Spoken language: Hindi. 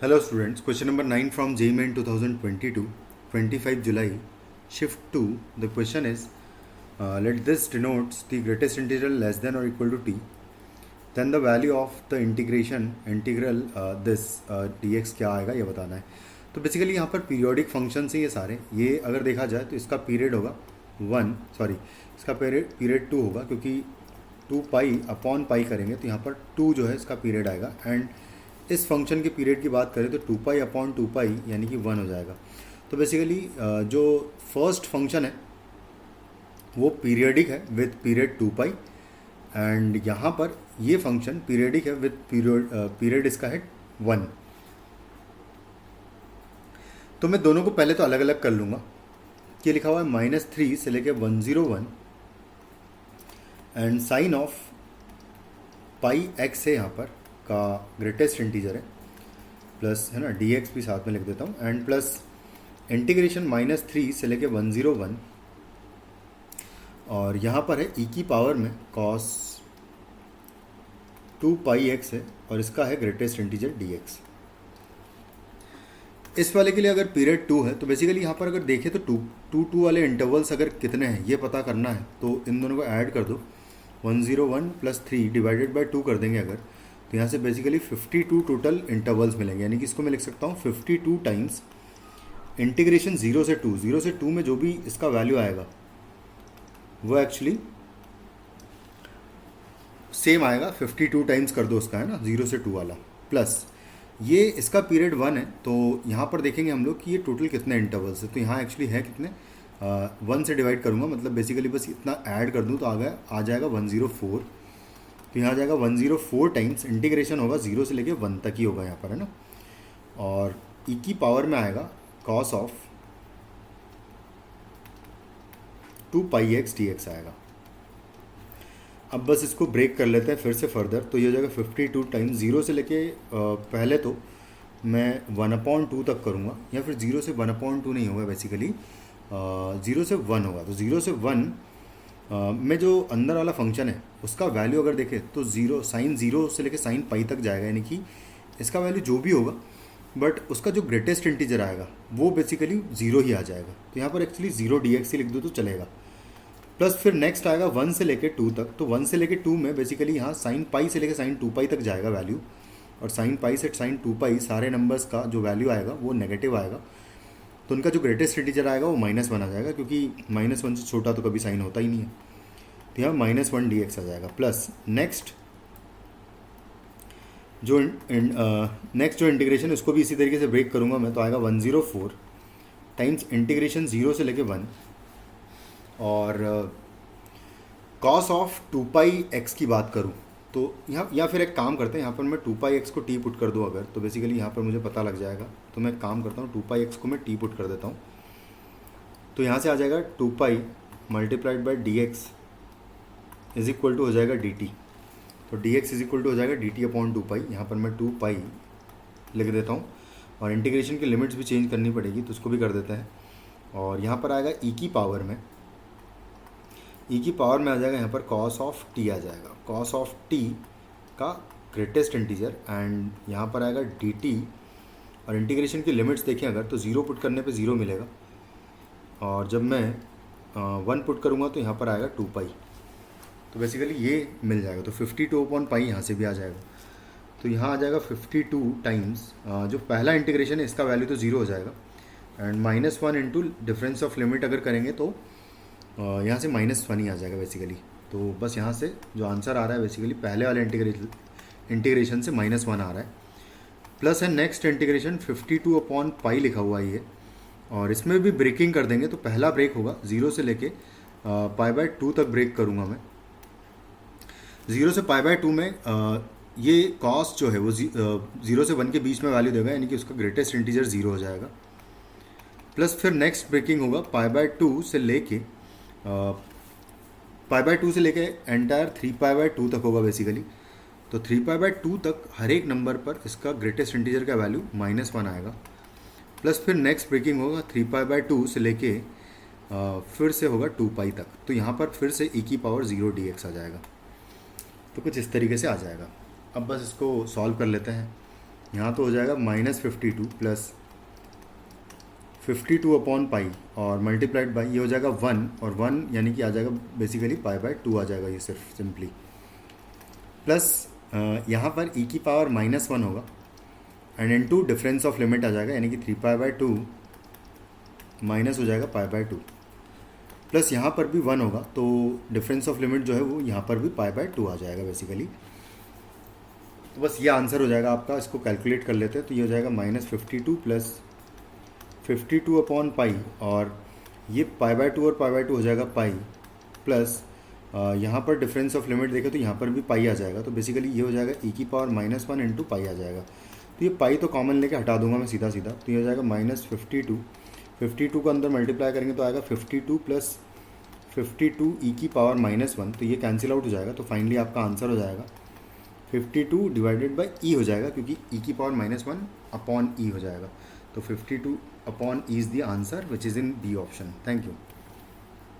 Hello students, question number 9 from JEE Main 2022, 25 July, shift 2. The question is, let this denotes the greatest integral less than or equal to t, then the value of the integral this dx क्या आएगा ये बताना है। तो बेसिकली यहाँ पर पीरियोडिक फंक्शन से ये सारे, ये अगर देखा जाए तो इसका पीरियड होगा इसका पीरियड 2 होगा, क्योंकि 2 पाई अपॉन पाई करेंगे तो यहाँ पर 2 जो है इसका पीरियड आएगा। एंड इस फंक्शन के पीरियड की बात करें तो 2 पाई अपॉन 2 पाई यानी कि 1 हो जाएगा। तो बेसिकली जो फर्स्ट फंक्शन है वो पीरियडिक है विथ पीरियड 2 पाई, एंड यहाँ पर ये फंक्शन पीरियडिक है विथ पीरियड इसका है 1। तो मैं दोनों को पहले तो अलग अलग कर लूँगा। ये लिखा हुआ है -3 से लेके 101 and sine of pi x है यहाँ पर का ग्रेटेस्ट इंटीजर है, प्लस है ना dx भी साथ में लिख देता हूँ, एंड प्लस इंटीग्रेशन -3 से लेके 101 और यहाँ पर है e की पावर में cos 2 पाई एक्स है और इसका है ग्रेटेस्ट इंटीजर dx। इस वाले के लिए अगर पीरियड 2 है तो बेसिकली यहाँ पर अगर देखें तो 2 वाले इंटरवल्स अगर कितने हैं ये पता करना है, तो इन दोनों को ऐड कर दो। 101 + 3 डिवाइडेड बाय 2 कर देंगे अगर, तो यहाँ से बेसिकली 52 टोटल इंटरवल्स मिलेंगे। यानी कि इसको मैं लिख सकता हूँ 52 टाइम्स इंटीग्रेशन 0 से 2 में जो भी इसका वैल्यू आएगा वो एक्चुअली सेम आएगा। 52 टाइम्स कर दो उसका, है ना, 0 से 2 वाला, प्लस ये इसका पीरियड 1 है। तो यहाँ पर देखेंगे हम लोग कि ये टोटल कितने इंटरवल्स है। तो यहाँ एक्चुअली है कितने, 1 से डिवाइड करूँगा, मतलब बेसिकली बस इतना ऐड कर दूँ तो आ जाएगा 104। तो यहाँ आ जाएगा 104 टाइम्स इंटीग्रेशन होगा 0 से लेके 1 तक ही होगा यहाँ पर, है ना, और e की पावर में आएगा cos of 2 pi x dx आएगा। अब बस इसको ब्रेक कर लेते हैं फिर से फर्दर। तो ये हो जाएगा 52 टाइम्स 0 से लेके पहले तो मैं 1/2 तक करूँगा, या फिर 0 से 1/2 नहीं होगा, बेसिकली 0 से 1 होगा। तो 0 से 1 में जो अंदर वाला फंक्शन है उसका वैल्यू अगर देखें तो साइन 0 से लेके साइन पाई तक जाएगा, यानी कि इसका वैल्यू जो भी होगा बट उसका जो ग्रेटेस्ट इंटीजर आएगा वो बेसिकली 0 ही आ जाएगा। तो यहाँ पर एक्चुअली 0 dx ही लिख दो तो चलेगा। प्लस फिर नेक्स्ट आएगा 1 से लेके 2 तक। तो 1 से लेके 2 में बेसिकली यहाँ साइन पाई से लेके साइन 2 पाई तक जाएगा वैल्यू, और साइन पाई से साइन 2 पाई सारे नंबर्स का जो वैल्यू आएगा वो नेगेटिव आएगा। तो उनका जो ग्रेटेस्ट इंटीजर आएगा वो -1 आ जाएगा, क्योंकि -1 से छोटा तो कभी साइन होता ही नहीं है। तो यहाँ -1 dx आ जाएगा। प्लस नेक्स्ट जो इंटीग्रेशन उसको भी इसी तरीके से ब्रेक करूँगा मैं, तो आएगा 104 टाइम्स इंटीग्रेशन 0 से लेके 1 और cos ऑफ 2 पाई एक्स की बात करूँ तो यहाँ, या फिर एक काम करते हैं, यहाँ पर मैं 2 पाई एक्स को t पुट कर दूँ अगर, तो बेसिकली यहाँ पर मुझे पता लग जाएगा। तो मैं काम करता हूँ 2 पाई एक्स को मैं t पुट कर देता हूँ। तो यहाँ से आ जाएगा 2 pi multiplied by dx is equal to हो जाएगा dt। तो dx इज इक्वल टू हो जाएगा dt/2 पाई। यहाँ पर मैं 2 पाई लिख देता हूँ, और इंटीग्रेशन की लिमिट्स भी चेंज करनी पड़ेगी तो उसको भी कर देते हैं। और यहाँ पर आएगा e की पावर में आ जाएगा यहाँ पर cos ऑफ t आ जाएगा, cos ऑफ t का ग्रेटेस्ट इंटीजर, एंड यहाँ पर आएगा dt। और इंटीग्रेशन की लिमिट्स देखें अगर तो 0 पुट करने पे 0 मिलेगा, और जब मैं 1 पुट करूँगा तो यहाँ पर आएगा 2 पाई। तो बेसिकली ये मिल जाएगा। तो 52/पाई यहाँ से भी आ जाएगा। तो यहाँ आ जाएगा 52 टाइम्स जो पहला इंटीग्रेशन है इसका वैल्यू तो 0 हो जाएगा, and -1 into difference of limit अगर करेंगे तो यहाँ से -1 ही आ जाएगा बेसिकली। तो बस यहाँ से जो आंसर आ रहा है बेसिकली पहले वाले इंटीग्रेशन से -1 आ रहा है। प्लस है नेक्स्ट इंटीग्रेशन 52/पाई लिखा हुआ है ये, और इसमें भी ब्रेकिंग कर देंगे। तो पहला ब्रेक होगा 0 से लेके π/2 तक ब्रेक करूँगा मैं। 0 से π/2 में ये कॉस जो है वो 0 से 1 के बीच में वैल्यू देगा, यानी कि उसका ग्रेटेस्ट इंटीजर 0 हो जाएगा। प्लस फिर नेक्स्ट ब्रेकिंग होगा π/2 से लेके एंटायर 3π/2 तक होगा बेसिकली। तो 3π/2 तक हर एक नंबर पर इसका ग्रेटेस्ट इंटीजर का वैल्यू -1 आएगा। प्लस फिर नेक्स्ट ब्रेकिंग होगा 3π/2 से लेके फिर से होगा 2 पाई तक। तो यहाँ पर फिर से e की पावर 0 dx आ जाएगा। तो कुछ इस तरीके से आ जाएगा। अब बस इसको सॉल्व कर लेते हैं। यहाँ तो हो जाएगा -52 प्लस 52 अपॉन पाई और मल्टीप्लाइड बाई ये हो जाएगा 1 और 1 यानी कि आ जाएगा बेसिकली π/2 आ जाएगा ये सिर्फ सिंपली प्लस यहाँ पर e की पावर -1 होगा and into difference of limit आ जाएगा यानी कि 3π/2 माइनस हो जाएगा π/2 प्लस यहाँ पर भी 1 होगा तो डिफरेंस ऑफ लिमिट जो है वो यहाँ पर भी π/2 आ जाएगा बेसिकली। तो बस ये आंसर हो जाएगा आपका। इसको कैलकुलेट कर लेते हैं तो ये हो जाएगा -52 प्लस 52 अपॉन पाई और ये π/2 और π/2 हो जाएगा पाई प्लस यहाँ पर डिफरेंस ऑफ लिमिट देखें तो यहाँ पर भी पाई आ जाएगा। तो बेसिकली ये हो जाएगा e की पावर -1 इंटू पाई आ जाएगा। तो ये पाई तो कॉमन लेके हटा दूंगा मैं सीधा सीधा, तो ये हो जाएगा -52 को अंदर मल्टीप्लाई करेंगे तो आएगा 52 प्लस 52 e की पावर -1, तो ये कैंसिल आउट हो जाएगा। तो फाइनली आपका आंसर हो जाएगा 52 डिवाइडेड बाई ई हो जाएगा क्योंकि e की पावर -1 अपॉन ई हो जाएगा। तो 52 upon E is the answer which is in B option. Thank you.